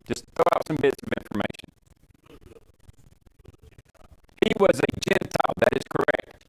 Just throw out some bits of information. He was a Gentile. That is correct.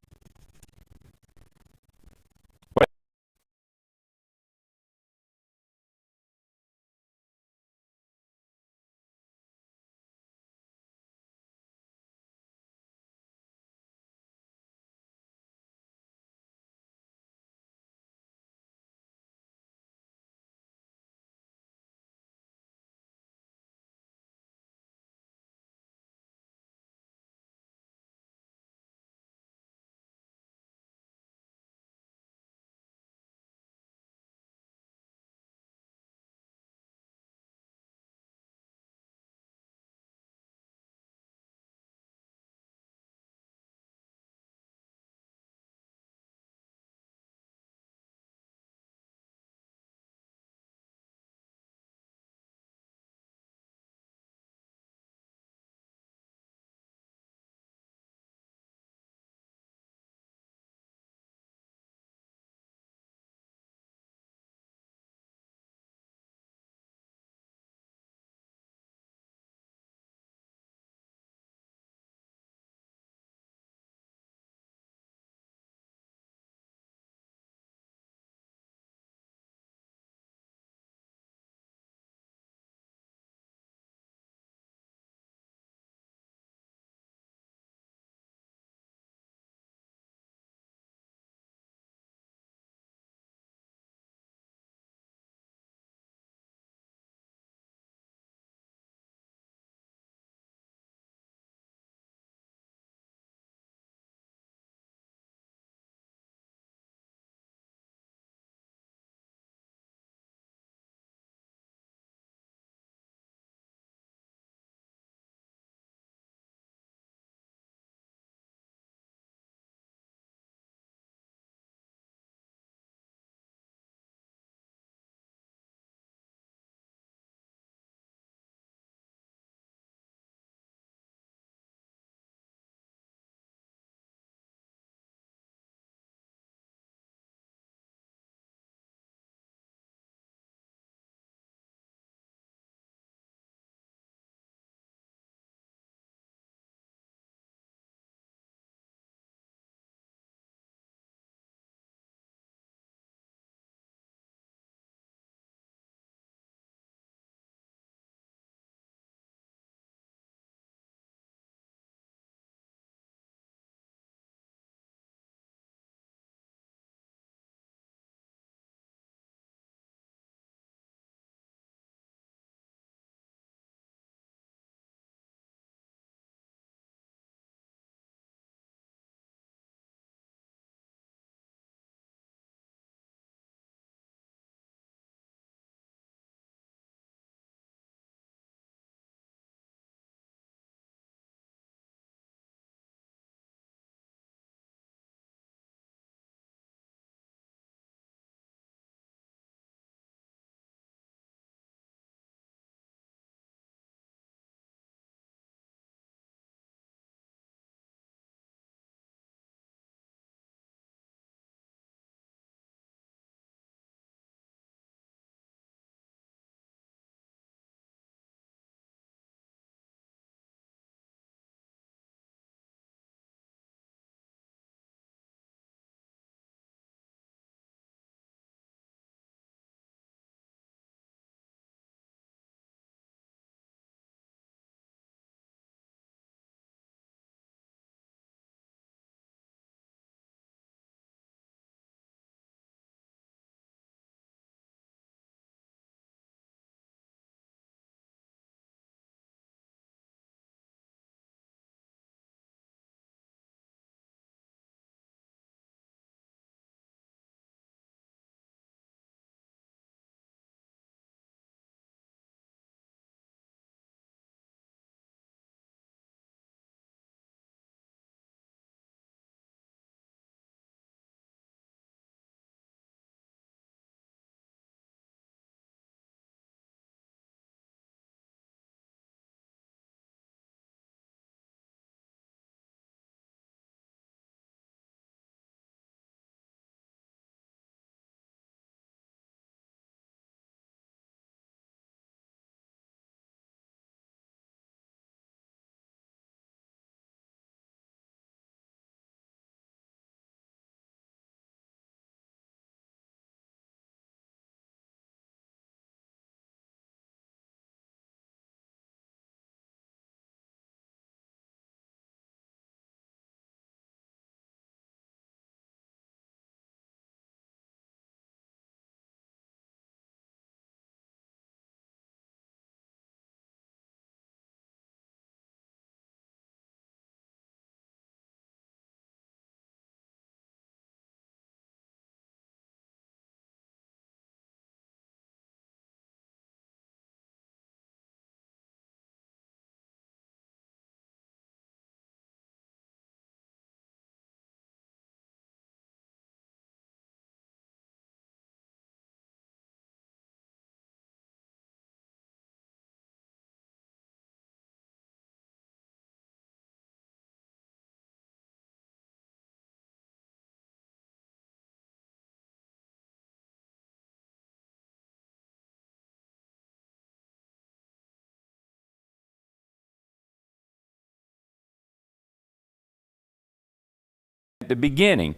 at the beginning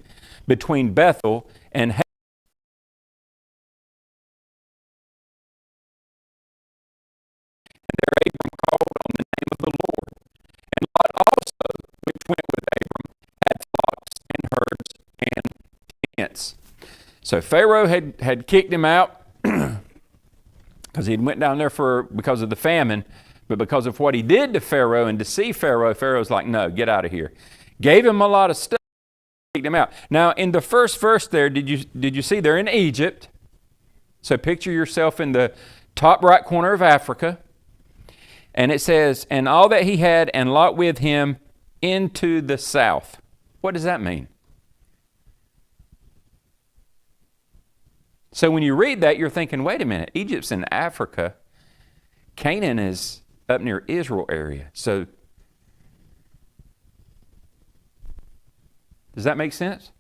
between Bethel and there Abram called on the name of the Lord. And Lot also, which went with Abram, had flocks and herds and tents. So Pharaoh had kicked him out because he went down there because of the famine, but because of what he did to Pharaoh and to see Pharaoh, Pharaoh's like, no, get out of here. Gave him a lot of stuff, kicked him out. Now, in the first verse there, did you see they're in Egypt? So picture yourself in the top right corner of Africa. And it says, and all that he had, and Lot with him, into the south. What does that mean? So when you read that, you're thinking, wait a minute, Egypt's in Africa. Canaan is up near Israel area. So does that make sense?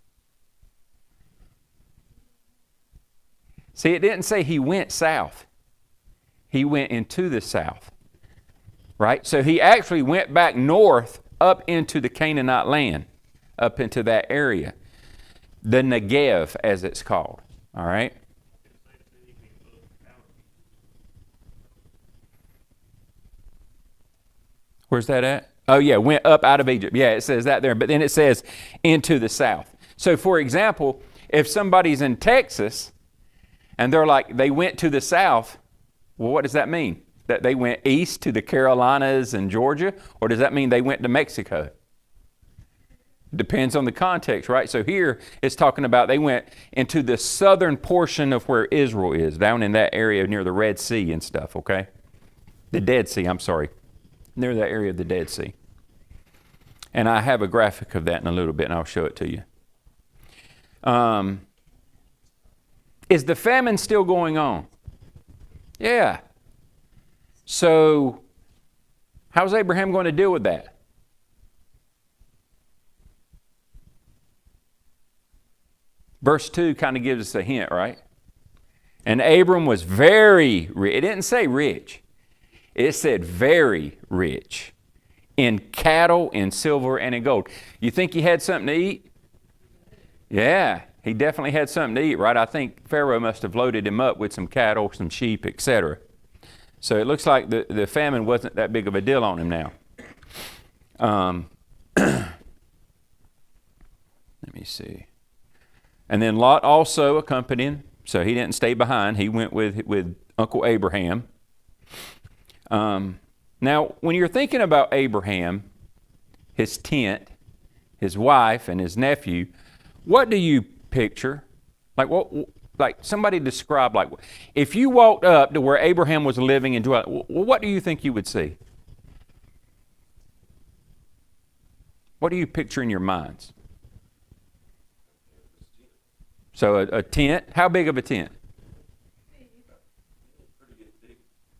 See, it didn't say he went south. He went into the south. Right? So he actually went back north up into the Canaanite land, up into that area. The Negev, as it's called. All right? Where's that at? Oh, yeah, went up out of Egypt. Yeah, it says that there. But then it says into the south. So, for example, if somebody's in Texas and they're like, they went to the south, well, what does that mean? That they went east to the Carolinas and Georgia? Or does that mean they went to Mexico? Depends on the context, right? So here it's talking about they went into the southern portion of where Israel is, down in that area near the Red Sea and stuff, okay? The Dead Sea, I'm sorry. Near that area of the Dead Sea. And I have a graphic of that in a little bit, and I'll show it to you. Is the famine still going on? Yeah. So, how's Abraham going to deal with that? Verse 2 kind of gives us a hint, right? And Abram was very rich. It didn't say rich. It said very rich in cattle, in silver, and in gold. You think he had something to eat? Yeah, he definitely had something to eat, right? I think Pharaoh must have loaded him up with some cattle, some sheep, etc. So it looks like the famine wasn't that big of a deal on him now. Let me see. And then Lot also accompanied him, so he didn't stay behind. He went with Uncle Abraham. Now, when you're thinking about Abraham, his tent, his wife, and his nephew, what do you picture? Like somebody describe, like, if you walked up to where Abraham was living and dwelling, what do you think you would see? What do you picture in your minds? So a tent, how big of a tent?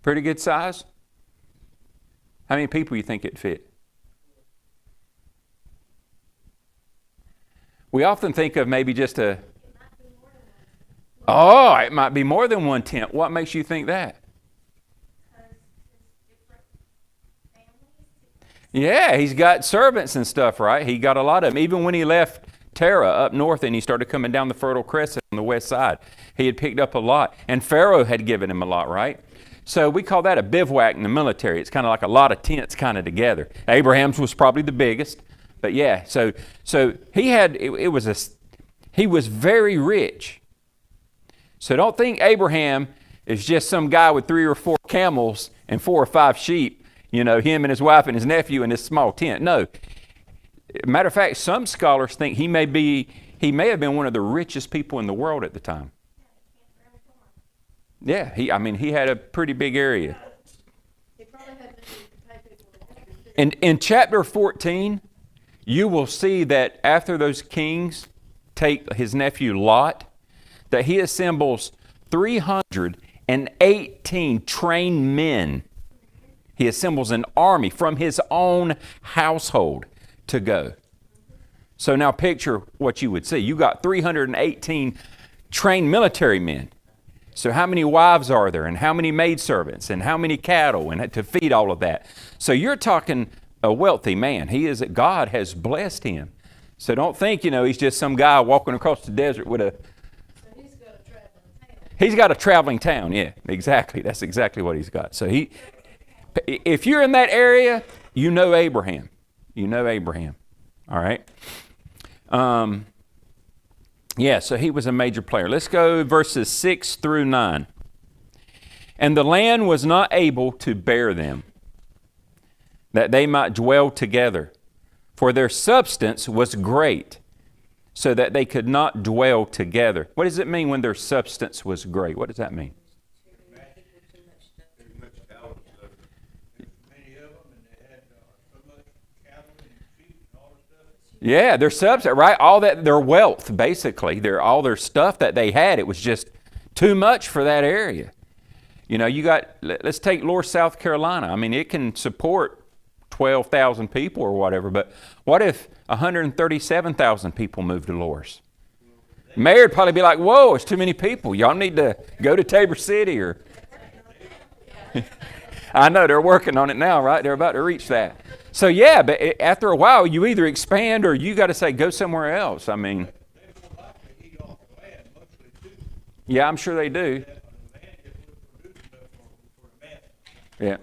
Pretty good size? How many people you think it fit? We often think of maybe just it might be more than one tent. What makes you think that? Yeah, he's got servants and stuff, right? He got a lot of them. Even when he left Terah up north and he started coming down the Fertile Crescent on the west side, he had picked up a lot. And Pharaoh had given him a lot, right? So we call that a bivouac in the military. It's kind of like a lot of tents kind of together. Abraham's was probably the biggest. But yeah, so he had, he was very rich. So don't think Abraham is just some guy with 3 or 4 camels and 4 or 5 sheep, him and his wife and his nephew in this small tent. No. Matter of fact, some scholars think he may have been one of the richest people in the world at the time. Yeah, he had a pretty big area. In chapter 14, you will see that after those kings take his nephew Lot, that he assembles 318 trained men. He assembles an army from his own household to go. So now picture what you would see. You got 318 trained military men. So how many wives are there, and how many maidservants, and how many cattle, and to feed all of that? So you're talking a wealthy man. God has blessed him. So don't think, he's just some guy walking across the desert with a... So he's got a traveling town. He's got a traveling town, yeah, exactly. That's exactly what he's got. So if you're in that area, you know Abraham. You know Abraham. All right? So he was a major player. Let's go verses 6 through 9. And the land was not able to bear them, that they might dwell together. For their substance was great, so that they could not dwell together. What does it mean when their substance was great? What does that mean? Yeah, their substance, right? All that, their wealth, basically, all their stuff that they had, it was just too much for that area. Let's take Lohr, South Carolina. I mean, it can support 12,000 people or whatever, but what if 137,000 people moved to Lourdes? Mayor would probably be like, whoa, it's too many people. Y'all need to go to Tabor City or... I know, they're working on it now, right? They're about to reach that. So yeah, but after a while, you either expand or you got to say, go somewhere else. I mean... Yeah, I'm sure they do. Yeah.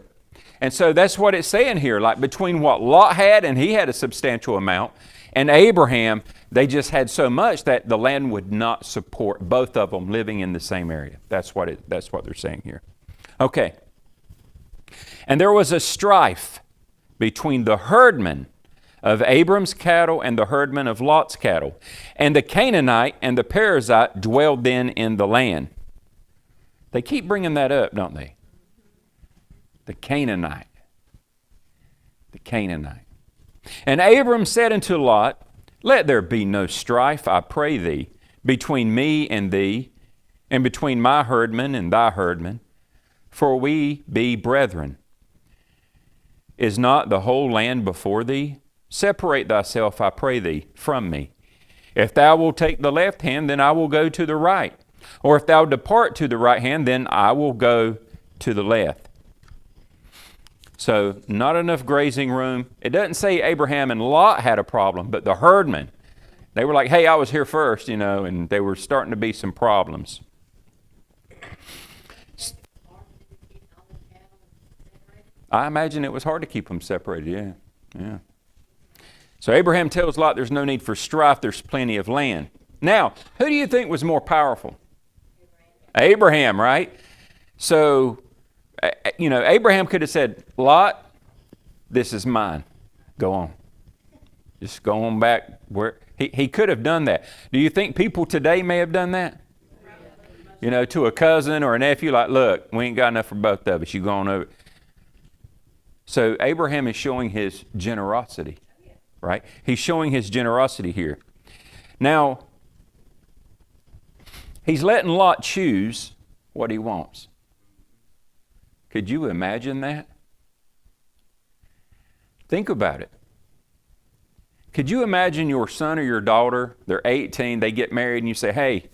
And so that's what it's saying here, like between what Lot had, and he had a substantial amount, and Abraham, they just had so much that the land would not support both of them living in the same area. That's what they're saying here. Okay. And there was a strife between the herdmen of Abram's cattle and the herdmen of Lot's cattle. And the Canaanite and the Perizzite dwelled then in the land. They keep bringing that up, don't they? The Canaanite. The Canaanite. And Abram said unto Lot, let there be no strife, I pray thee, between me and thee, and between my herdmen and thy herdmen, for we be brethren. Is not the whole land before thee? Separate thyself, I pray thee, from me. If thou wilt take the left hand, then I will go to the right. Or if thou depart to the right hand, then I will go to the left. So, not enough grazing room. It doesn't say Abraham and Lot had a problem, but the herdmen, they were like, hey, I was here first, and they were starting to be some problems. I imagine it was hard to keep them separated, yeah. So Abraham tells Lot there's no need for strife, there's plenty of land. Now, who do you think was more powerful? Abraham, right? So, Abraham could have said, Lot, this is mine. Go on. Just go on back where he could have done that. Do you think people today may have done that? To a cousin or a nephew, like, look, we ain't got enough for both of us. You go on over. So Abraham is showing his generosity, right? He's showing his generosity here. Now, he's letting Lot choose what he wants. Could you imagine that? Think about it. Could you imagine your son or your daughter, they're 18, they get married, and you say, hey,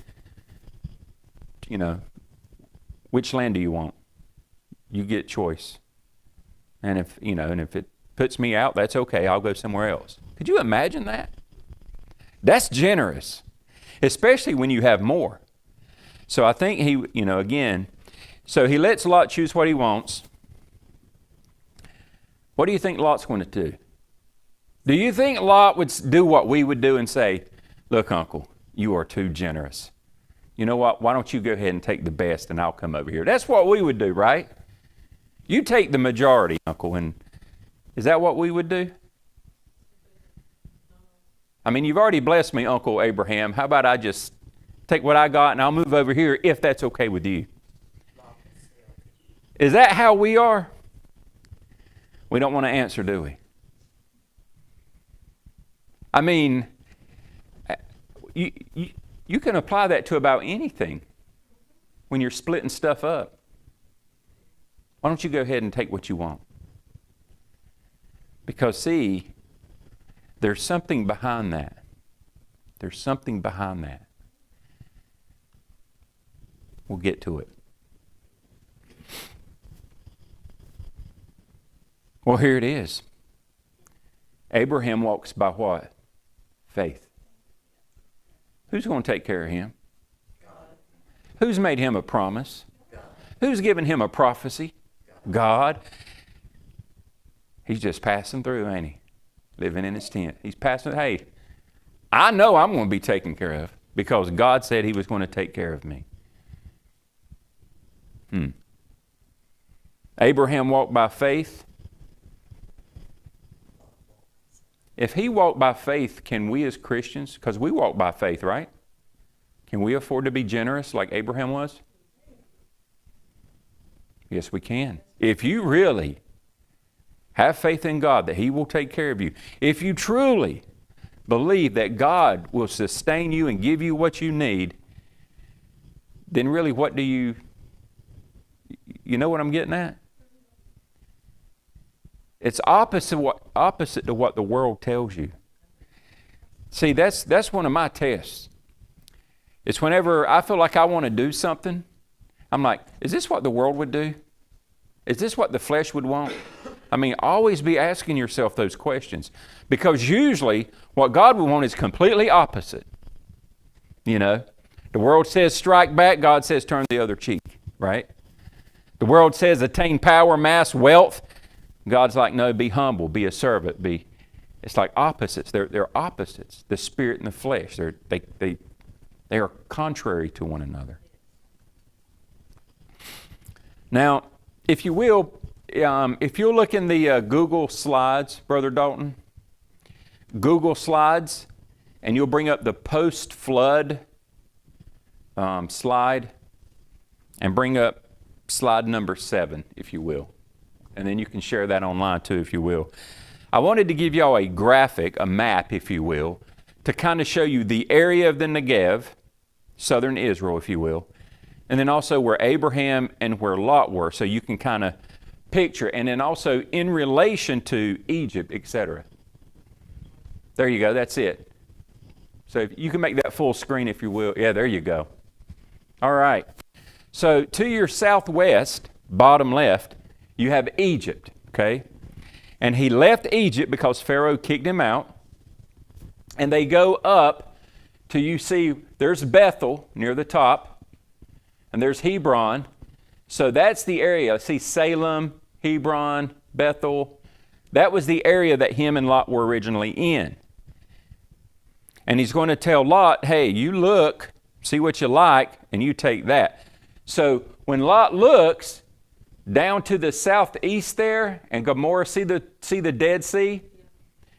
which land do you want? You get choice. And if it puts me out, that's okay. I'll go somewhere else. Could you imagine that? That's generous, especially when you have more. So I think so he lets Lot choose what he wants. What do you think Lot's going to do? Do you think Lot would do what we would do and say, look, uncle, you are too generous. You know what? Why don't you go ahead and take the best and I'll come over here? That's what we would do, right? You take the majority, uncle. And is that what we would do? I mean, you've already blessed me, Uncle Abraham. How about I just take what I got and I'll move over here if that's okay with you? Is that how we are? We don't want to answer, do we? I mean, you can apply that to about anything when you're splitting stuff up. Why don't you go ahead and take what you want? Because, see, there's something behind that. There's something behind that. We'll get to it. Well, here it is. Abraham walks by what? Faith. Who's going to take care of him? Who's made him a promise? Who's given him a prophecy? God. He's just passing through, ain't he? Living in his tent. He's passing, hey, I know I'm going to be taken care of because God said he was going to take care of me. Abraham walked by faith. If he walked by faith, can we as Christians, because we walk by faith, right? Can we afford to be generous like Abraham was? Yes, we can. If you really have faith in God that he will take care of you, if you truly believe that God will sustain you and give you what you need, then really what do you know what I'm getting at? It's opposite to what the world tells you. See, that's one of my tests. It's whenever I feel like I want to do something, I'm like, is this what the world would do? Is this what the flesh would want? I mean, always be asking yourself those questions. Because usually what God would want is completely opposite. You know, the world says strike back, God says turn the other cheek, right? The world says attain power, mass, wealth. God's like, no, be humble, be a servant, it's like opposites. They're opposites. The spirit and the flesh, they are contrary to one another. Now, if you will, if you'll look in the Google Slides, Brother Dalton, Google Slides, and you'll bring up the post-flood slide, and bring up slide number 7, if you will. And then you can share that online too, if you will. I wanted to give y'all a graphic, a map, if you will, to kind of show you the area of the Negev, southern Israel, if you will, and then also where Abraham and where Lot were, so you can kind of picture, and then also in relation to Egypt, etc. There you go, that's it. So if you can make that full screen, if you will. Yeah, there you go. All right. So to your southwest, bottom left, you have Egypt, okay? And he left Egypt because Pharaoh kicked him out. And they go up to, you see, there's Bethel near the top, and there's Hebron. So that's the area. See Salem, Hebron, Bethel. That was the area that him and Lot were originally in. And he's going to tell Lot, hey, you look, see what you like, and you take that. So when Lot looks down to the southeast there, and Gomorrah, see the Dead Sea?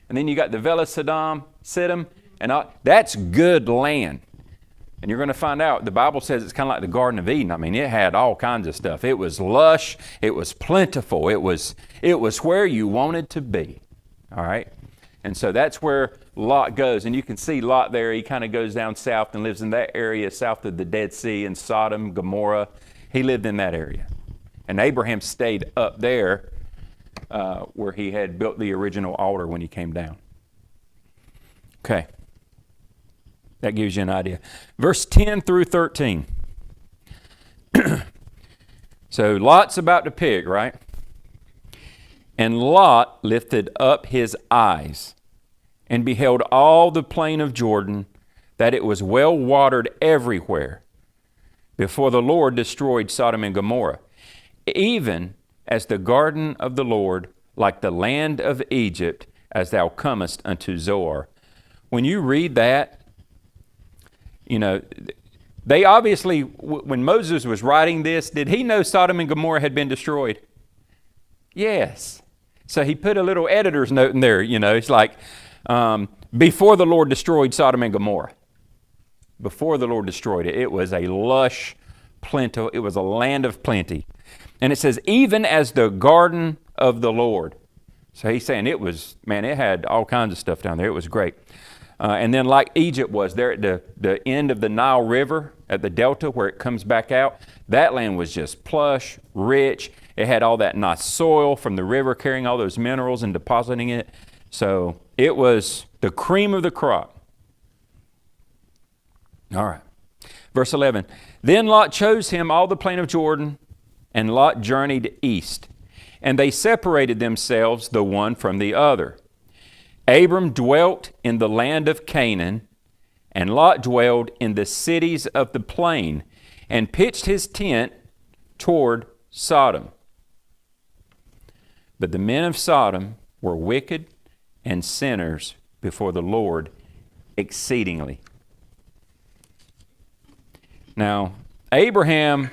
And then you got the Vela Siddim, and that's good land. And you're going to find out, the Bible says it's kind of like the Garden of Eden. I mean, it had all kinds of stuff. It was lush, it was plentiful, it was where you wanted to be. All right? And so that's where Lot goes. And you can see Lot there, he kind of goes down south and lives in that area south of the Dead Sea and Sodom, Gomorrah. He lived in that area. And Abraham stayed up there where he had built the original altar when he came down. Okay. That gives you an idea. Verse 10 through 13. So Lot's about to pick, right? And Lot lifted up his eyes and beheld all the plain of Jordan, that it was well watered everywhere, before the Lord destroyed Sodom and Gomorrah, even as the garden of the Lord, like the land of Egypt, as thou comest unto Zoar. When you read that, you know, they obviously, when Moses was writing this, did he know Sodom and Gomorrah had been destroyed? Yes. So he put a little editor's note in there, you know, it's like, before the Lord destroyed Sodom and Gomorrah. Before the Lord destroyed it, it was a lush, plenty, it was a land of plenty. And it says, even as the garden of the Lord. So he's saying it was, man, it had all kinds of stuff down there. It was great. And then like Egypt was, there at the end of the Nile River, at the delta where it comes back out, that land was just plush, rich. It had all that nice soil from the river carrying all those minerals and depositing it. So it was the cream of the crop. All right. Verse 11. Then Lot chose him all the plain of Jordan, and Lot journeyed east. And they separated themselves the one from the other. Abram dwelt in the land of Canaan, and Lot dwelled in the cities of the plain, and pitched his tent toward Sodom. But the men of Sodom were wicked and sinners before the Lord exceedingly. Now, Abraham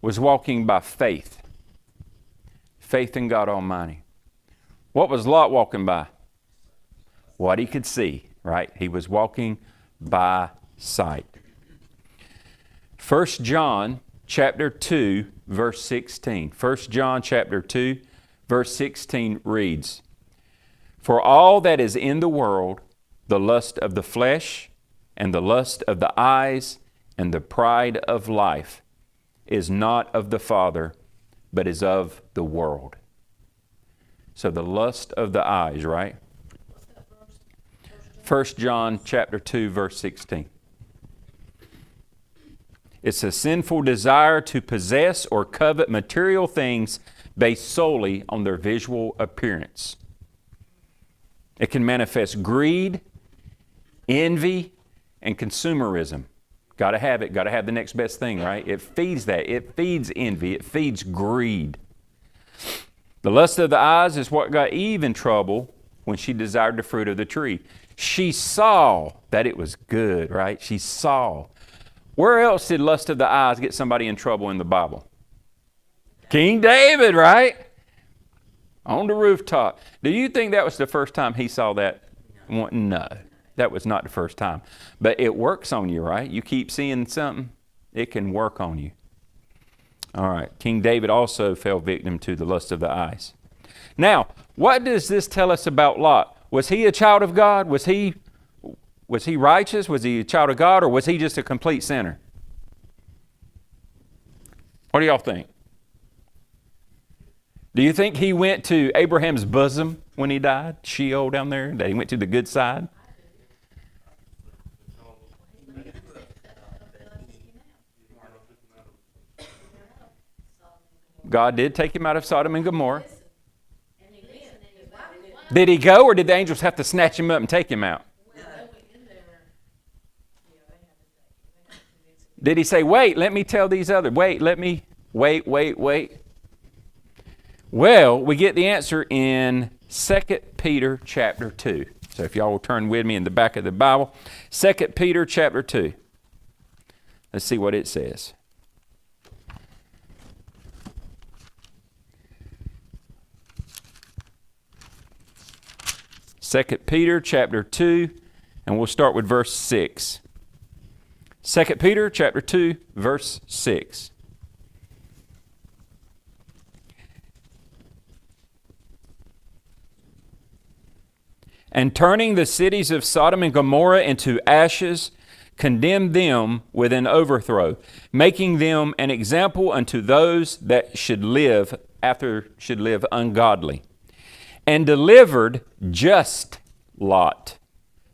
was walking by faith. Faith in God Almighty. What was Lot walking by? What he could see, right? He was walking by sight. 1 John chapter 2, verse 16. 1 John chapter 2, verse 16 reads, "For all that is in the world, the lust of the flesh, and the lust of the eyes, and the pride of life, is not of the Father, but is of the world." So the lust of the eyes, right? 1 John chapter 2, verse 16. It's a sinful desire to possess or covet material things based solely on their visual appearance. It can manifest greed, envy, and consumerism. Got to have it. Got to have the next best thing, right? It feeds that. It feeds envy. It feeds greed. The lust of the eyes is what got Eve in trouble when she desired the fruit of the tree. She saw that it was good, right? She saw. Where else did lust of the eyes get somebody in trouble in the Bible? King David, right? On the rooftop. Do you think that was the first time he saw that? No, that was not the first time. But it works on you, right? You keep seeing something, it can work on you. All right. King David also fell victim to the lust of the eyes. Now, what does this tell us about Lot? Was he a child of God? Was he righteous? Was he a child of God? Or was he just a complete sinner? What do y'all think? Do you think he went to Abraham's bosom when he died? Sheol down there? That he went to the good side? God did take him out of Sodom and Gomorrah. Did he go, or did the angels have to snatch him up and take him out? Did he say, wait, let me tell these other, wait. Well, we get the answer in 2 Peter chapter 2. So if y'all will turn with me in the back of the Bible, 2 Peter chapter 2. Let's see what it says. Second Peter chapter 2, and we'll start with verse 6. 2 Peter chapter 2, verse 6. "And turning the cities of Sodom and Gomorrah into ashes, condemned them with an overthrow, making them an example unto those that should live ungodly. And delivered just Lot,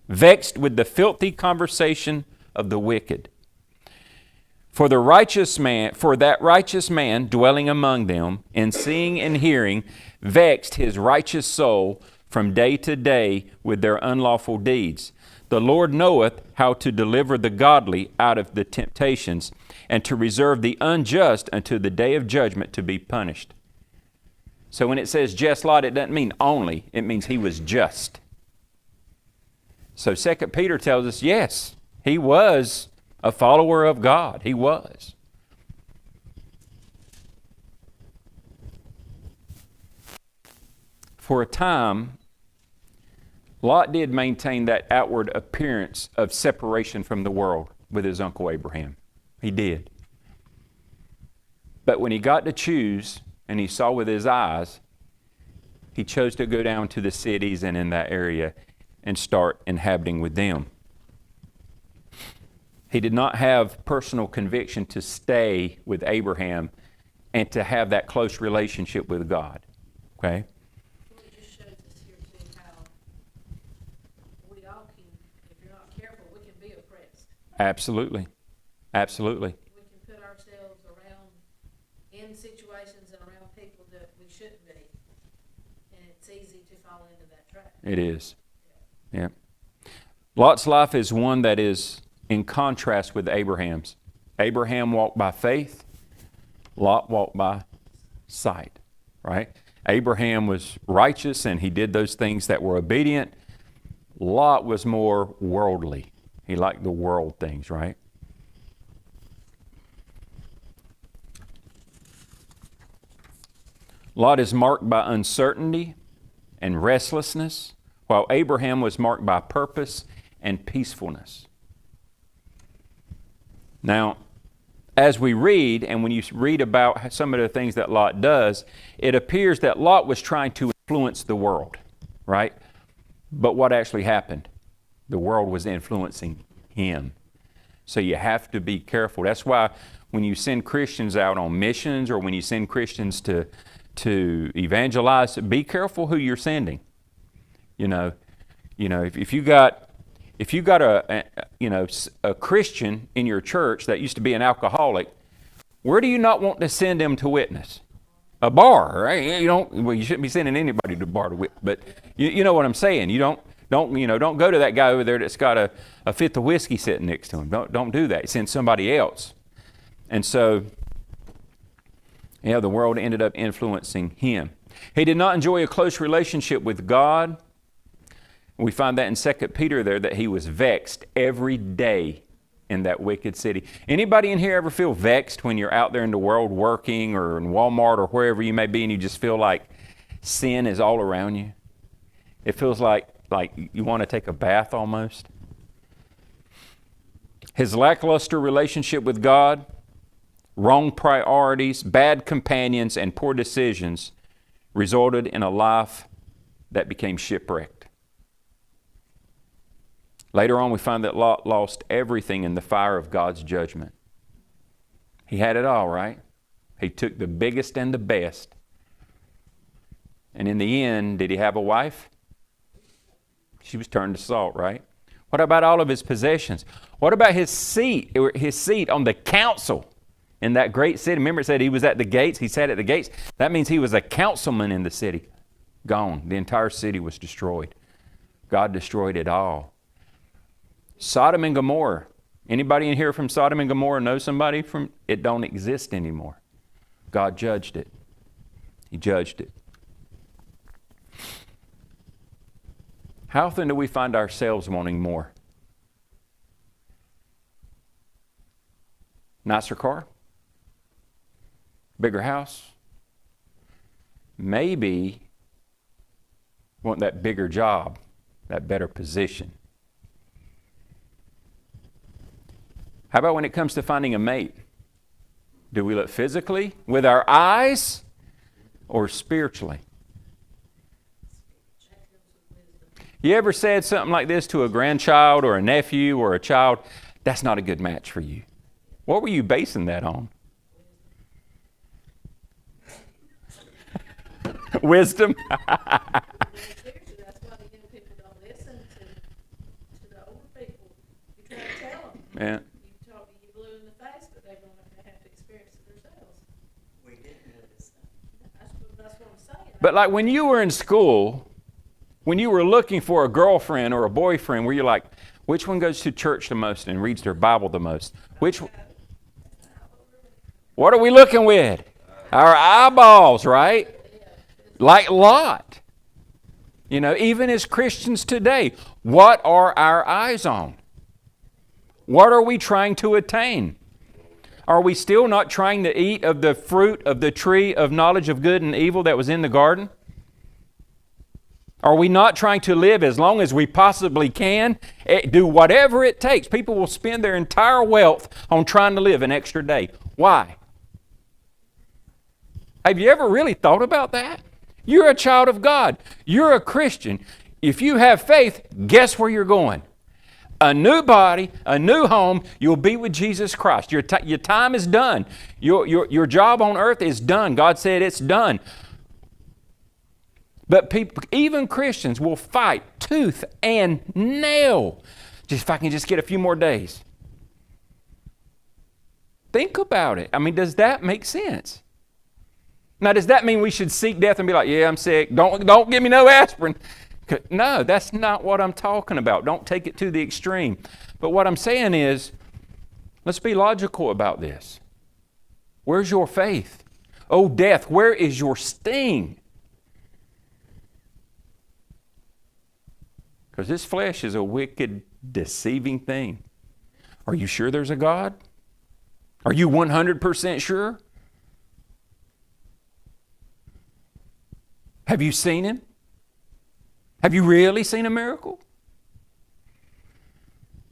vexed with the filthy conversation of the wicked. For that righteous man dwelling among them, and seeing and hearing, vexed his righteous soul from day to day with their unlawful deeds. The Lord knoweth how to deliver the godly out of the temptations, and to reserve the unjust unto the day of judgment to be punished." So when it says just Lot, it doesn't mean only. It means he was just. So 2 Peter tells us, yes, he was a follower of God. He was. For a time, Lot did maintain that outward appearance of separation from the world with his uncle Abraham. He did. But when he got to choose, and he saw with his eyes, he chose to go down to the cities and in that area and start inhabiting with them. He did not have personal conviction to stay with Abraham and to have that close relationship with God. Okay? Well, it just shows us here too how we all can, if you're not careful, we can be oppressed. Absolutely. Absolutely. We can put ourselves around in situations and around people that we shouldn't be. And it's easy to fall into that trap. It is. Yeah. Lot's life is one that is in contrast with Abraham's. Abraham walked by faith. Lot walked by sight, right? Abraham was righteous and he did those things that were obedient. Lot was more worldly. He liked the world things, right? Lot is marked by uncertainty and restlessness, while Abraham was marked by purpose and peacefulness. Now, as we read, and when you read about some of the things that Lot does, it appears that Lot was trying to influence the world, right? But what actually happened? The world was influencing him. So you have to be careful. That's why when you send Christians out on missions or when you send Christians to evangelize, be careful who you're sending. If you got a Christian in your church that used to be an alcoholic, where do you not want to send them to witness? A bar, right? You shouldn't be sending anybody to a bar to witness, but you know what I'm saying. You don't go to that guy over there that's got a fifth of whiskey sitting next to him. Don't do that. Send somebody else. And so, the world ended up influencing him. He did not enjoy a close relationship with God. We find that in 2 Peter there, that he was vexed every day in that wicked city. Anybody in here ever feel vexed when you're out there in the world working or in Walmart or wherever you may be and you just feel like sin is all around you? It feels like you want to take a bath almost. His lackluster relationship with God, wrong priorities, bad companions, and poor decisions resulted in a life that became shipwrecked. Later on, we find that Lot lost everything in the fire of God's judgment. He had it all, right? He took the biggest and the best. And in the end, did he have a wife? She was turned to salt, right? What about all of his possessions? What about his seat on the council in that great city? Remember it said he was at the gates. He sat at the gates. That means he was a councilman in the city. Gone. The entire city was destroyed. God destroyed it all. Sodom and Gomorrah. Anybody in here from Sodom and Gomorrah know somebody from? It don't exist anymore. God judged it. He judged it. How often do we find ourselves wanting more? Nicer car? Bigger house? Maybe want that bigger job, that better position. How about when it comes to finding a mate? Do we look physically, with our eyes, or spiritually? You ever said something like this to a grandchild or a nephew or a child? That's not a good match for you. What were you basing that on? Wisdom? Seriously, that's why the young people don't listen to the older people. You try to tell them. Yeah. You blew in the face, but they're going to have to experience it themselves. We didn't notice that. That's what I'm saying. But like when you were in school, when you were looking for a girlfriend or a boyfriend, were you like, which one goes to church the most and reads their Bible the most? What are we looking with? Our eyeballs, right? Like Lot. Even as Christians today, what are our eyes on? What are we trying to attain? Are we still not trying to eat of the fruit of the tree of knowledge of good and evil that was in the garden? Are we not trying to live as long as we possibly can? Do whatever it takes. People will spend their entire wealth on trying to live an extra day. Why? Have you ever really thought about that? You're a child of God. You're a Christian. If you have faith, guess where you're going? A new body, a new home. You'll be with Jesus Christ. Your time is done. Your job on earth is done. God said it's done. But people, even Christians, will fight tooth and nail. Just if I can just get a few more days. Think about it. Does that make sense? Now, does that mean we should seek death and be like, yeah, I'm sick. Don't give me no aspirin. No, that's not what I'm talking about. Don't take it to the extreme. But what I'm saying is, let's be logical about this. Where's your faith? Oh, death, where is your sting? Because this flesh is a wicked, deceiving thing. Are you sure there's a God? Are you 100% sure? Have you seen Him? Have you really seen a miracle?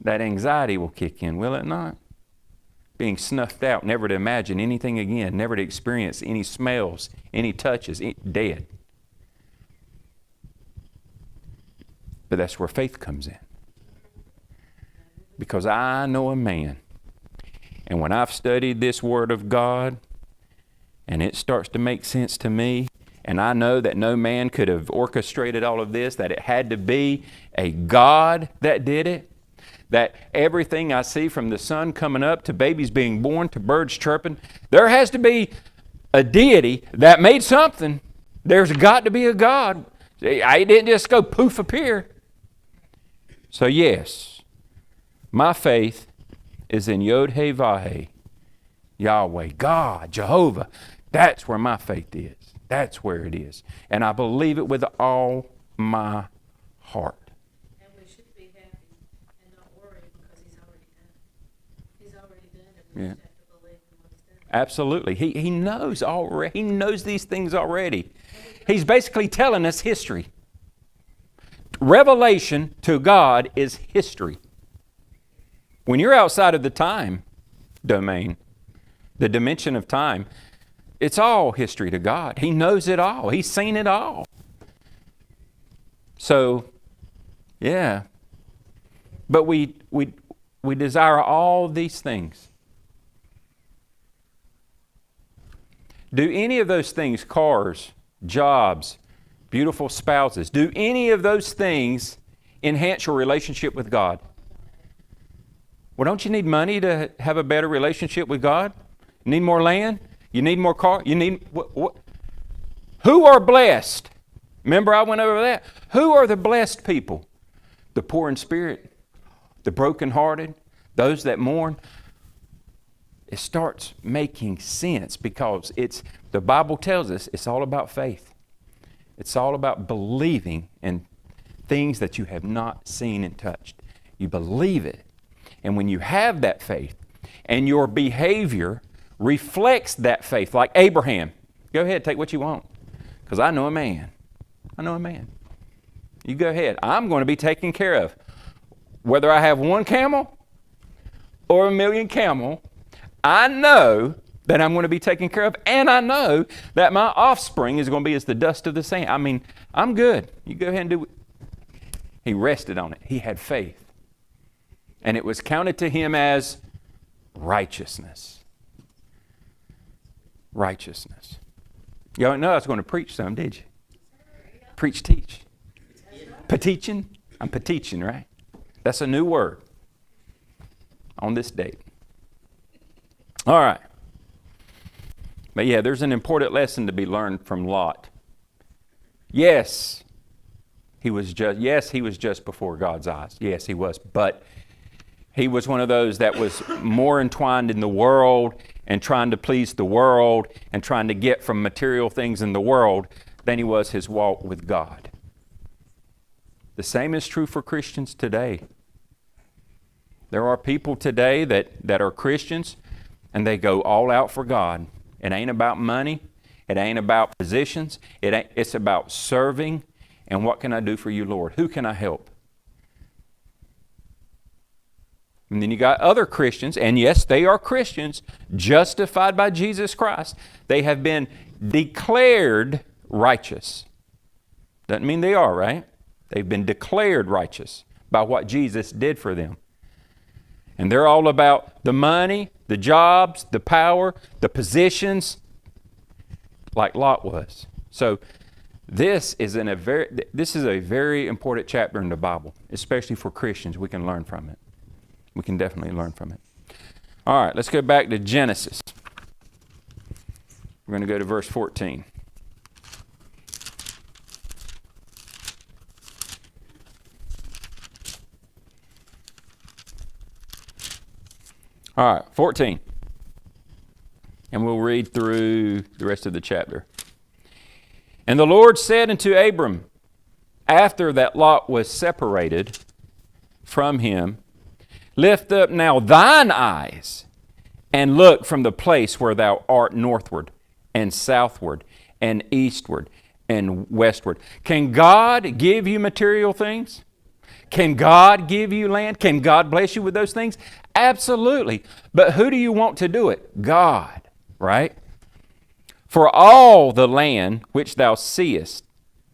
That anxiety will kick in, will it not? Being snuffed out, never to imagine anything again, never to experience any smells, any touches, dead. But that's where faith comes in. Because I know a man, and when I've studied this Word of God, and it starts to make sense to me, and I know that no man could have orchestrated all of this, that it had to be a God that did it, that everything I see from the sun coming up to babies being born to birds chirping, there has to be a deity that made something. There's got to be a God. I didn't just go poof appear. So yes, my faith is in Yod-Heh-Vah-Heh, Yahweh, God, Jehovah. That's where my faith is. That's where it is. And I believe it with all my heart. And we should be happy and not worry because He's already done it. He's already done it. We just have to believe in what He's done. Absolutely. He knows already. He knows these things already. He's basically telling us history. Revelation to God is history. When you're outside of the time domain, the dimension of time, it's all history to God. He knows it all. He's seen it all. So, yeah. But we desire all these things. Do any of those things, cars, jobs, beautiful spouses, do any of those things enhance your relationship with God? Well, don't you need money to have a better relationship with God? You need more land? You need more car? You need what? Who are blessed? Remember I went over that. Who are the blessed people? The poor in spirit, the brokenhearted, those that mourn. It starts making sense because the Bible tells us it's all about faith. It's all about believing in things that you have not seen and touched. You believe it. And when you have that faith and your behavior reflects that faith, like Abraham. Go ahead, take what you want. Because I know a man. I know a man. You go ahead. I'm going to be taken care of. Whether I have one camel or 1,000,000 camel, I know that I'm going to be taken care of, and I know that my offspring is going to be as the dust of the sand. I mean, I'm good. You go ahead and do it. He rested on it. He had faith. And it was counted to him as righteousness. Righteousness. You don't know I was going to preach some, did you? Preach, teach. Petition. I'm petition, right? That's a new word on this date. All right. But yeah, there's an important lesson to be learned from Lot. Yes, he was just before God's eyes. Yes, he was. But he was one of those that was more entwined in the world and trying to please the world and trying to get from material things in the world than he was his walk with God. The same is true for Christians today. There are people today that are Christians and they go all out for God. It ain't about money. It ain't about positions. It's about serving and what can I do for you, Lord? Who can I help? And then you got other Christians, and yes, they are Christians, justified by Jesus Christ. They have been declared righteous. Doesn't mean they are, right? They've been declared righteous by what Jesus did for them. And they're all about the money, the jobs, the power, the positions, like Lot was. So this is a very important chapter in the Bible, especially for Christians. We can learn from it. We can definitely learn from it. All right, let's go back to Genesis. We're going to go to verse 14. All right, 14. And we'll read through the rest of the chapter. And the Lord said unto Abram, after that Lot was separated from him, lift up now thine eyes, and look from the place where thou art northward, and southward, and eastward, and westward. Can God give you material things? Can God give you land? Can God bless you with those things? Absolutely. But who do you want to do it? God, right? For all the land which thou seest,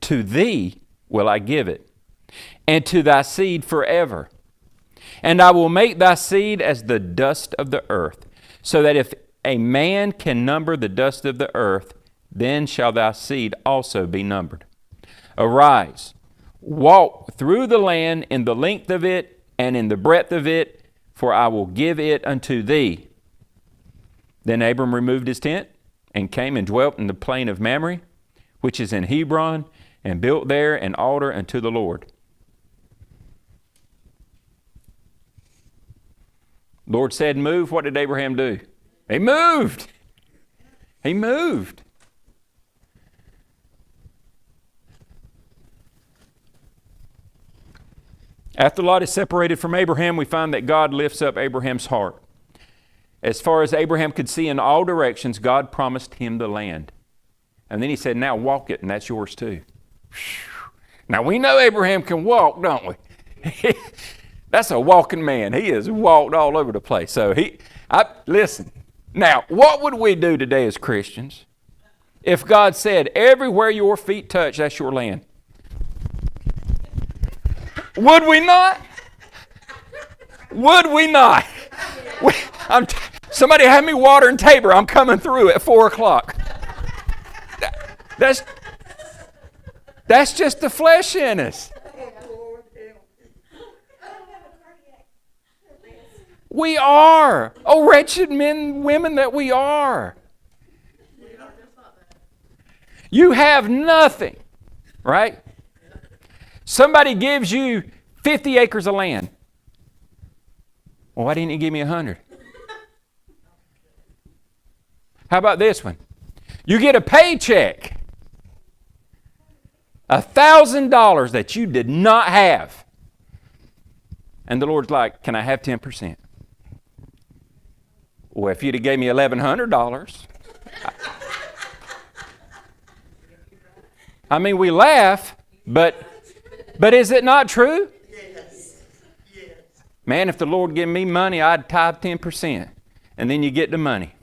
to thee will I give it, and to thy seed forever. And I will make thy seed as the dust of the earth, so that if a man can number the dust of the earth, then shall thy seed also be numbered. Arise, walk through the land in the length of it and in the breadth of it, for I will give it unto thee. Then Abram removed his tent and came and dwelt in the plain of Mamre, which is in Hebron, and built there an altar unto the Lord. Lord said, move. What did Abraham do? He moved. He moved. After Lot is separated from Abraham, we find that God lifts up Abraham's heart. As far as Abraham could see in all directions, God promised him the land. And then he said, now walk it, and that's yours too. Now we know Abraham can walk, don't we? That's a walking man. He has walked all over the place. So listen. Now, what would we do today as Christians if God said, everywhere your feet touch, that's your land? Would we not? Would we not? Somebody have me water and Tabor. I'm coming through at 4 o'clock. That's just the flesh in us. We are. Oh, wretched men, women that we are. You have nothing, right? Somebody gives you 50 acres of land. Well, why didn't you give me 100? How about this one? You get a paycheck, $1,000 that you did not have. And the Lord's like, can I have 10%? Well, if you'd have gave me $1,100, I mean, we laugh, but is it not true? Yes. Yes. Man, if the Lord gave me money, I'd tithe 10%. And then you get the money.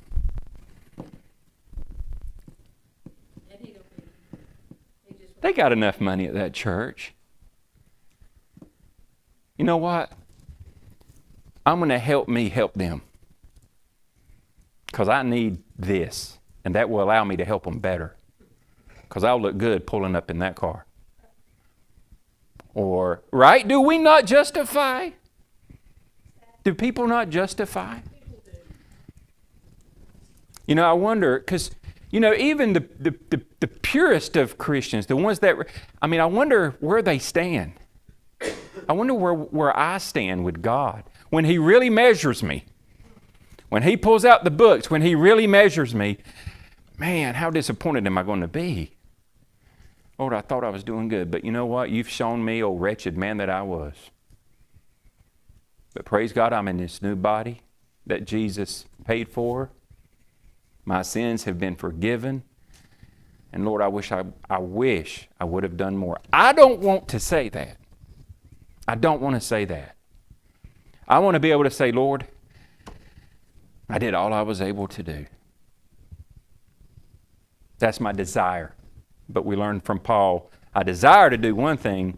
They got enough money at that church. You know what? I'm going to help me help them. Because I need this. And that will allow me to help them better. Because I'll look good pulling up in that car. Or, right? Do we not justify? Do people not justify? You know, I wonder, because, you know, even the purest of Christians, the ones that, I wonder where they stand. I wonder where I stand with God. When He really measures me. When He pulls out the books, when He really measures me, man, how disappointed am I going to be? Lord, I thought I was doing good, but you know what? You've shown me, oh wretched man that I was. But praise God, I'm in this new body that Jesus paid for. My sins have been forgiven. And Lord, I wish I would have done more. I don't want to say that. I don't want to say that. I want to be able to say, Lord, I did all I was able to do. That's my desire. But we learned from Paul, I desire to do one thing,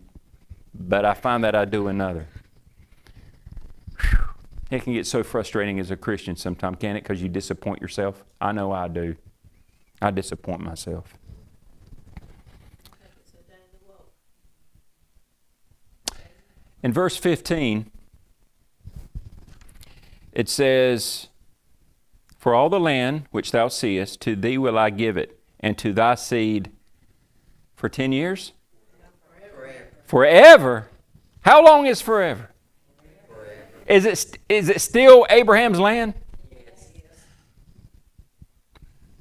but I find that I do another. Whew. It can get so frustrating as a Christian sometimes, can't it? Because you disappoint yourself. I know I do. I disappoint myself. In verse 15, it says, For all the land which thou seest, to thee will I give it, and to thy seed for 10 years? Forever. How long is forever? Is it still Abraham's land?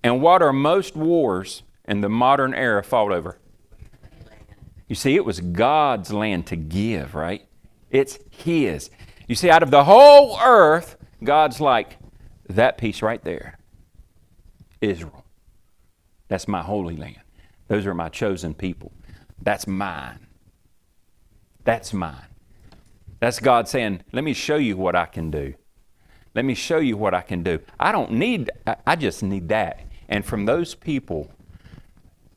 And what are most wars in the modern era fought over? You see, it was God's land to give, right? It's His. You see, out of the whole earth, God's like, that piece right there, Israel. That's my holy land. Those are my chosen people. That's mine. That's mine. That's God saying, let me show you what I can do. Let me show you what I can do. I just need that. And from those people,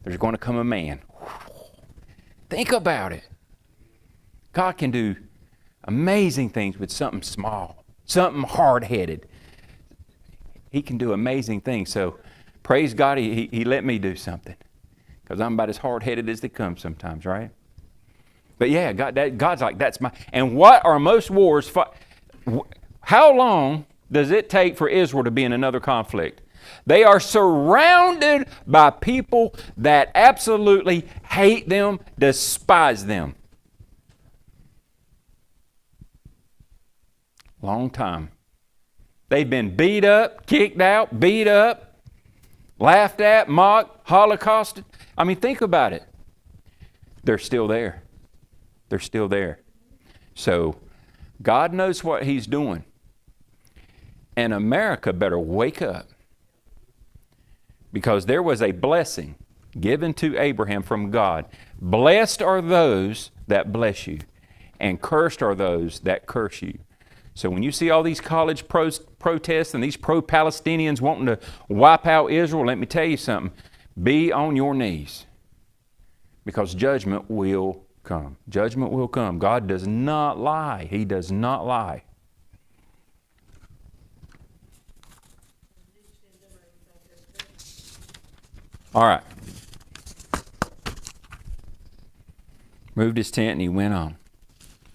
there's going to come a man. Think about it. God can do amazing things with something small, something hard-headed. He can do amazing things. So praise God, he let me do something. Because I'm about as hard-headed as they come sometimes, right? But yeah, God's like, that's my... And what are most wars... How long does it take for Israel to be in another conflict? They are surrounded by people that absolutely hate them, despise them. Long time. They've been beat up, kicked out, beat up, laughed at, mocked, holocausted. I mean, think about it. They're still there. They're still there. So, God knows what He's doing. And America better wake up. Because there was a blessing given to Abraham from God. Blessed are those that bless you, and cursed are those that curse you. So when you see all these college protests and these pro-Palestinians wanting to wipe out Israel, let me tell you something. Be on your knees. Because judgment will come. Judgment will come. God does not lie. He does not lie. All right. Moved his tent and he went on.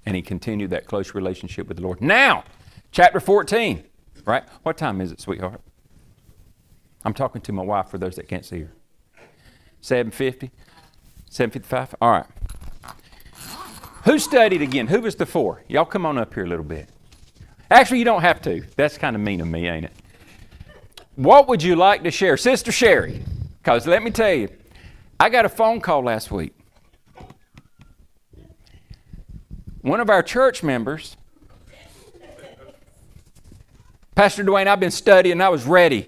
And he continued that close relationship with the Lord. Now, chapter 14, right? What time is it, sweetheart? I'm talking to my wife for those that can't see her. 7:50? 7:55? All right. Who studied again? Who was the four? Y'all come on up here a little bit. Actually, you don't have to. That's kind of mean of me, ain't it? What would you like to share? Sister Sherry. Because let me tell you, I got a phone call last week. One of our church members, Pastor Dwayne, I've been studying, I was ready.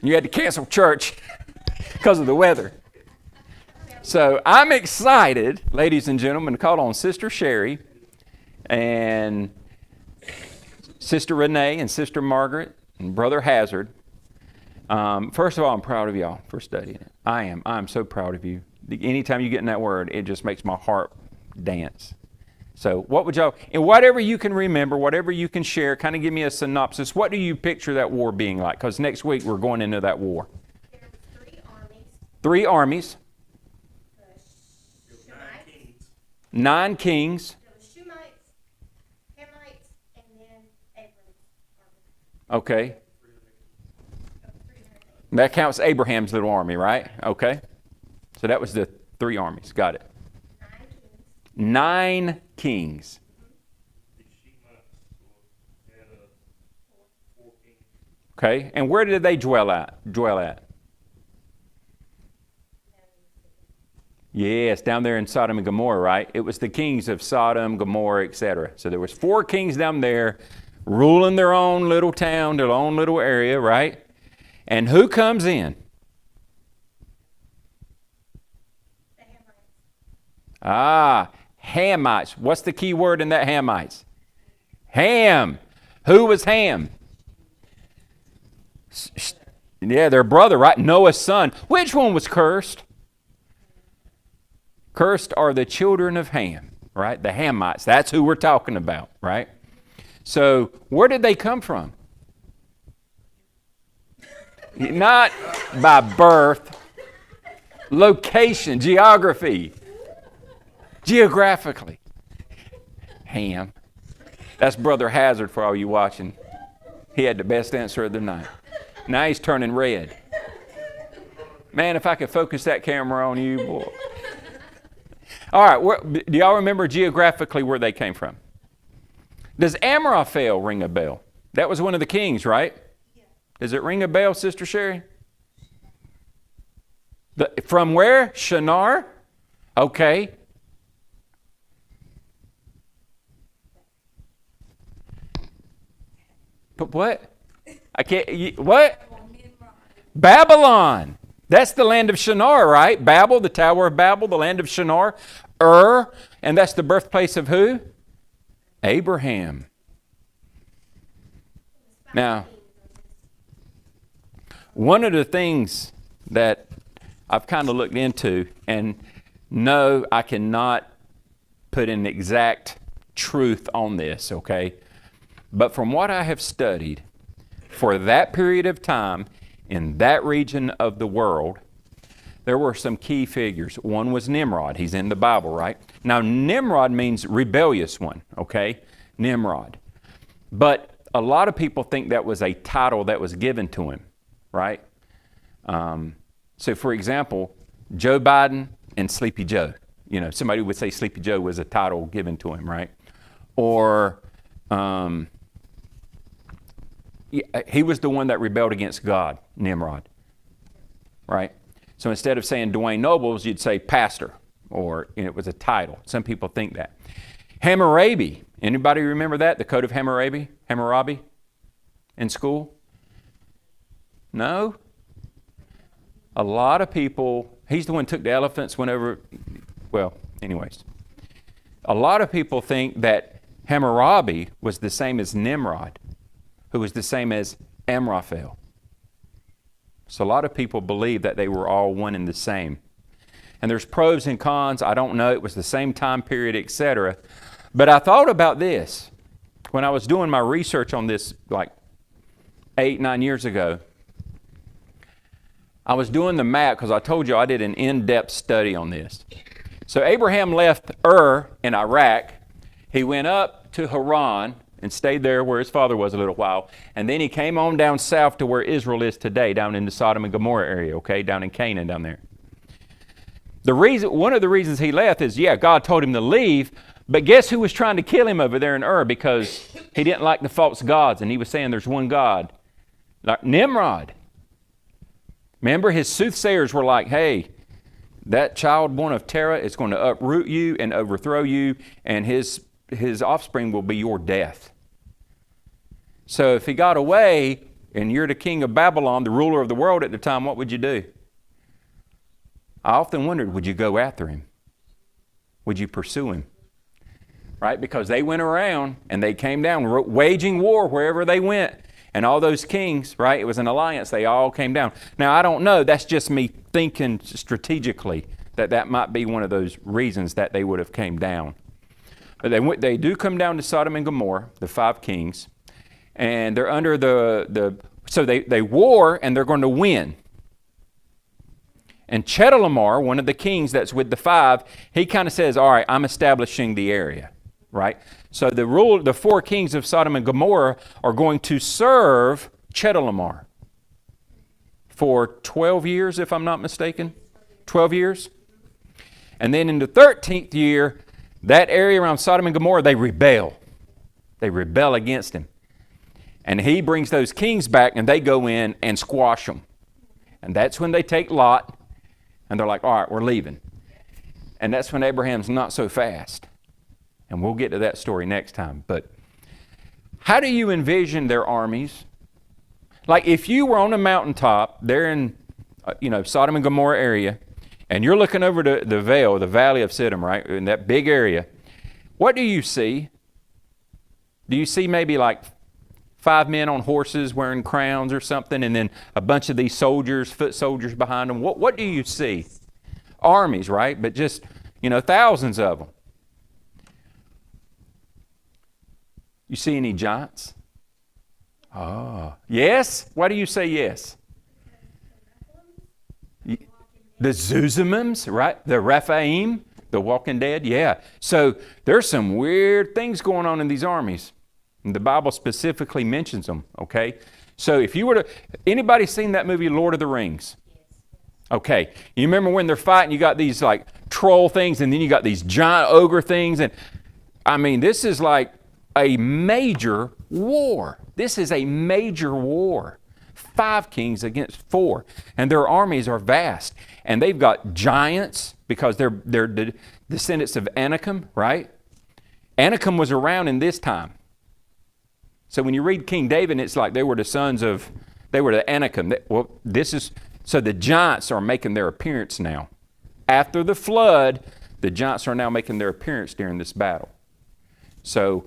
You had to cancel church because of the weather. So I'm excited, ladies and gentlemen, to call on Sister Sherry and Sister Renee and Sister Margaret and Brother Hazard. First of all, I'm proud of y'all for studying it. I'm so proud of you. Anytime you get in that word, it just makes my heart dance. So what would y'all, and whatever you can remember, whatever you can share, kind of give me a synopsis. What do you picture that war being like? Because next week we're going into that war. There were 3 armies. 3 armies. The Shemites. 9 kings. There was Shemites, Hamites, and then Abram's army. Okay. 300. That counts Abraham's little army, right? Okay. So that was the 3 armies. Got it. 9 kings. Okay. And where did they dwell at? Yes, down there in Sodom and Gomorrah, right? It was the kings of Sodom, Gomorrah, etc. So there was 4 kings down there ruling their own little town, their own little area, right? And who comes in? The Hamites. Hamites. What's the key word in that Hamites? Ham. Who was Ham? Yeah, their brother, right? Noah's son. Which one was cursed? Cursed are the children of Ham, right? The Hamites. That's who we're talking about, right? So, where did they come from? Not by birth. Location, geography. Geographically. Ham. That's Brother Hazard for all you watching. He had the best answer of the night. Now he's turning red. Man, if I could focus that camera on you, boy. All right, do y'all remember geographically where they came from? Does Amraphel ring a bell? That was one of the kings, right? Does it ring a bell, Sister Sherry? From where? Shinar? Okay. But what? I can't. What? Babylon. That's the land of Shinar, right? Babel, the Tower of Babel, the land of Shinar. And that's the birthplace of who? Abraham. Now, one of the things that I've kind of looked into, and no, I cannot put an exact truth on this, okay? But from what I have studied, for that period of time, in that region of the world, there were some key figures. One was Nimrod. He's in the Bible, right? Now, Nimrod means rebellious one, okay? Nimrod. But a lot of people think that was a title that was given to him, right? So, for example, Joe Biden and Sleepy Joe. You know, somebody would say Sleepy Joe was a title given to him, right? Or he was the one that rebelled against God, Nimrod, right? So instead of saying Dwayne Nobles, you'd say pastor, or it was a title. Some people think that. Hammurabi, anybody remember that? The Code of Hammurabi in school? No? A lot of people, he's the one who took the elephants whenever, well, anyways. A lot of people think that Hammurabi was the same as Nimrod, who was the same as Amraphel. So a lot of people believe that they were all one and the same. And there's pros and cons. I don't know. It was the same time period, etc. But I thought about this when I was doing my research on this like 8-9 years ago. I was doing the map because I told you I did an in-depth study on this. So Abraham left in Iraq. He went up to Haran and stayed there where his father was a little while. And then he came on down south to where Israel is today, down in the Sodom and Gomorrah area, okay, down in Canaan down there. One of the reasons he left is, God told him to leave, but guess who was trying to kill him over there in because he didn't like the false gods, and he was saying there's one God. Like Nimrod. Remember, his soothsayers were like, hey, that child born of Terah is going to uproot you and overthrow you, and his offspring will be your death. So if he got away and you're the king of Babylon, the ruler of the world at the time, what would you do? I often wondered, would you go after him? Would you pursue him? Right? Because they went around and they came down waging war wherever they went. And all those kings, right? It was an alliance. They all came down. Now, I don't know. That's just me thinking strategically that might be one of those reasons that they would have came down. But they do come down to Sodom and Gomorrah, the 5 kings, and they're under so they war and they're going to win. And Chedorlaomer, one of the kings that's with the 5, he kind of says, all right, I'm establishing the area, right? So the 4 kings of Sodom and Gomorrah are going to serve Chedorlaomer for 12 years, if I'm not mistaken. 12 years. And then in the 13th year, that area around Sodom and Gomorrah, they rebel. They rebel against him. And he brings those kings back and they go in and squash them. And that's when they take Lot and they're like, all right, we're leaving. And that's when Abraham's not so fast. And we'll get to that story next time. But how do you envision their armies? Like if you were on a mountaintop there in, Sodom and Gomorrah area, and you're looking over the valley of Siddim, right, in that big area, what do you see? Do you see maybe like 5 men on horses wearing crowns or something, and then a bunch of these soldiers, foot soldiers behind them? What do you see? Armies, right? But just, thousands of them. You see any giants? Oh, yes? Why do you say yes? The Zuzimims, right? The Rephaim, the Walking Dead, yeah. So there's some weird things going on in these armies. And the Bible specifically mentions them, okay? So if you were to, anybody seen that movie Lord of the Rings? Okay, you remember when they're fighting, you got these like troll things, and then you got these giant ogre things, and I mean, this is like a major war. This is a major war. 5 kings against 4, and their armies are vast, and they've got giants because they're the descendants of Anakim, right? Anakim was around in this time. So when you read King David, it's like they were the Anakim. So the giants are making their appearance now. After the flood, the giants are now making their appearance during this battle. So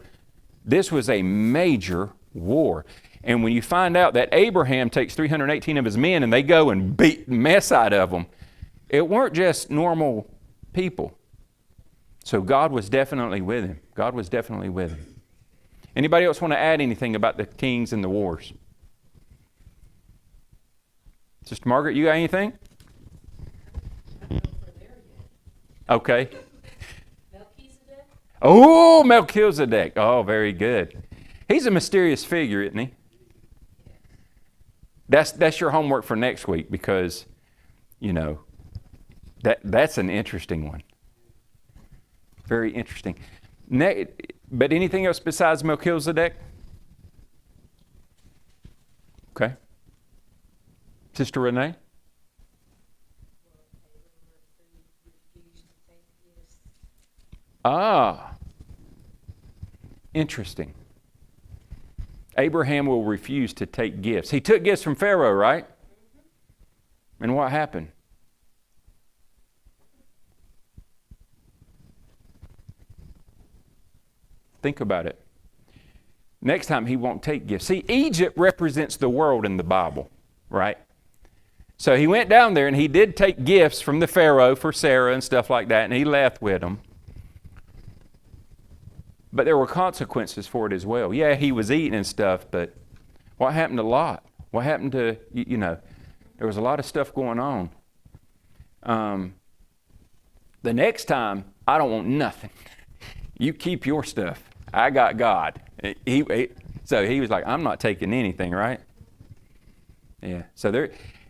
this was a major war. And when you find out that Abraham takes 318 of his men and they go and beat the mess out of them, it weren't just normal people. So God was definitely with him. God was definitely with him. Anybody else want to add anything about the kings and the wars? Sister Margaret, you got anything? Okay. Melchizedek? Oh, Melchizedek. Oh, very good. He's a mysterious figure, isn't he? That's your homework for next week because, that's an interesting one. Very interesting. But anything else besides Melchizedek? Okay. Sister Renee? Ah, interesting. Abraham will refuse to take gifts. He took gifts from Pharaoh, right? And what happened? Think about it. Next time he won't take gifts. See, Egypt represents the world in the Bible, right? So he went down there and he did take gifts from the Pharaoh for Sarah and stuff like that, and he left with them. But there were consequences for it as well. Yeah, he was eating and stuff, but what happened to Lot? What happened to, there was a lot of stuff going on. The next time, I don't want nothing. You keep your stuff. I got God. So he was like, I'm not taking anything, right? Yeah. So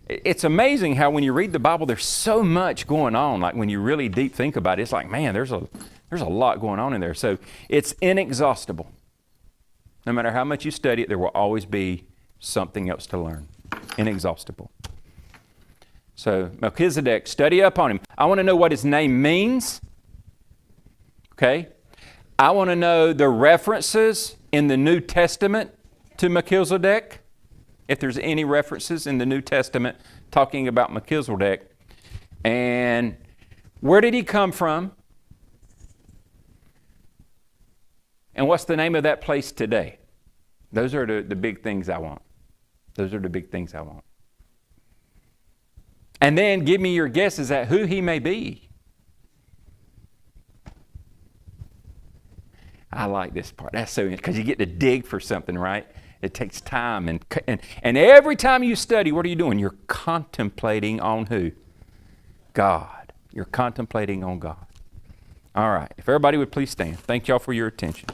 it's amazing how when you read the Bible, there's so much going on. Like when you really deep think about it, it's like, man, there's a lot going on in there. So it's inexhaustible. No matter how much you study it, there will always be something else to learn. Inexhaustible. So Melchizedek, study up on him. I want to know what his name means. Okay? I want to know the references in the New Testament to Melchizedek. If there's any references in the New Testament talking about Melchizedek. And where did he come from? And what's the name of that place today? Those are the big things I want. Those are the big things I want. And then give me your guesses at who he may be. I like this part. That's so interesting because you get to dig for something, right? It takes time. And every time you study, what are you doing? You're contemplating on who? God. You're contemplating on God. All right. If everybody would please stand. Thank y'all for your attention.